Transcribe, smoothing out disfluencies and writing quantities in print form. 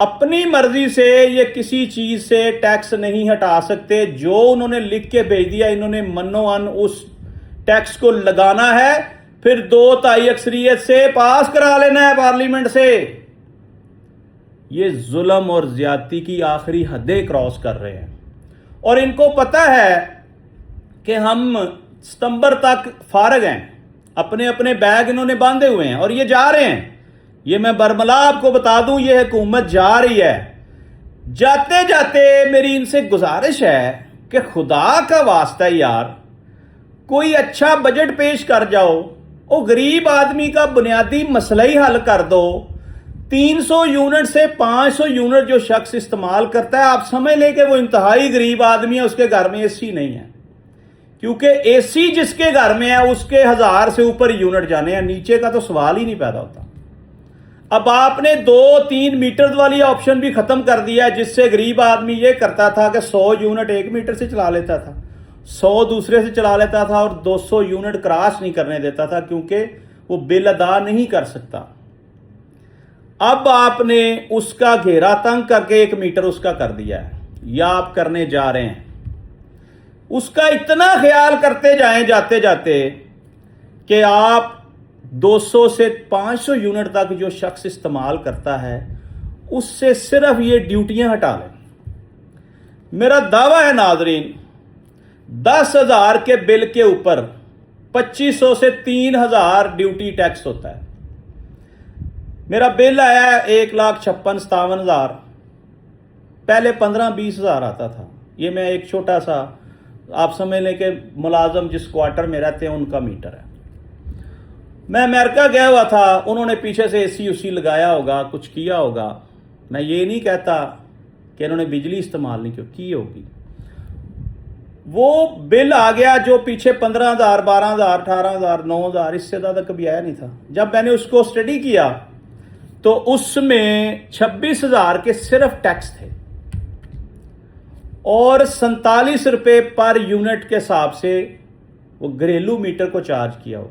اپنی مرضی سے یہ کسی چیز سے ٹیکس نہیں ہٹا سکتے. جو انہوں نے لکھ کے بھیج دیا انہوں نے منو ان اس ٹیکس کو لگانا ہے، پھر 2/3 اکثریت سے پاس کرا لینا ہے پارلیمنٹ سے. یہ ظلم اور زیادتی کی آخری حدیں کراس کر رہے ہیں، اور ان کو پتہ ہے کہ ہم ستمبر تک فارغ ہیں. اپنے اپنے بیگ انہوں نے باندھے ہوئے ہیں اور یہ جا رہے ہیں. یہ میں برملا آپ کو بتا دوں، یہ حکومت جا رہی ہے. جاتے جاتے میری ان سے گزارش ہے کہ خدا کا واسطہ یار کوئی اچھا بجٹ پیش کر جاؤ، وہ غریب آدمی کا بنیادی مسئلہ ہی حل کر دو. 300 یونٹ سے 500 یونٹ جو شخص استعمال کرتا ہے، آپ سمجھ لیں کہ وہ انتہائی غریب آدمی ہے، اس کے گھر میں اے سی نہیں ہے. کیونکہ اے سی جس کے گھر میں ہے اس کے 1000 سے اوپر یونٹ جانے ہیں، نیچے کا تو سوال ہی نہیں پیدا ہوتا. اب آپ نے 2-3 میٹر والی آپشن بھی ختم کر دیا ہے، جس سے غریب آدمی یہ کرتا تھا کہ 100 یونٹ 1 میٹر سے چلا لیتا تھا، 100 دوسرے سے چلا لیتا تھا، اور 200 یونٹ کراس نہیں کرنے دیتا تھا کیونکہ وہ بل ادا نہیں کر سکتا. اب آپ نے اس کا گھیرا تنگ کر کے 1 میٹر اس کا کر دیا ہے، یا آپ کرنے جا رہے ہیں. اس کا اتنا خیال کرتے جائیں جاتے جاتے کہ آپ 200 سے 500 یونٹ تک جو شخص استعمال کرتا ہے اس سے صرف یہ ڈیوٹیاں ہٹا لیں. میرا دعویٰ ہے ناظرین، 10,000 کے بل کے اوپر 2500 سے 3,000 ڈیوٹی ٹیکس ہوتا ہے. میرا بل آیا ہے 1,56,57,000. پہلے 15-20,000 آتا تھا. یہ میں ایک چھوٹا سا، آپ سمجھ لیں کہ ملازم جس کوارٹر میں رہتے ہیں ان کا میٹر ہے. میں امریکہ گیا ہوا تھا، انہوں نے پیچھے سے اے سی لگایا ہوگا، کچھ کیا ہوگا. میں یہ نہیں کہتا کہ انہوں نے بجلی استعمال نہیں کی ہوگی. وہ بل آ گیا جو پیچھے 15,000 12,000 18,000 9,000 اس سے زیادہ کبھی آیا نہیں تھا. جب میں نے اس کو اسٹڈی کیا تو اس میں 26,000 کے صرف ٹیکس تھے اور 47 روپے پر یونٹ کے حساب سے وہ گھریلو میٹر کو چارج کیا ہوا.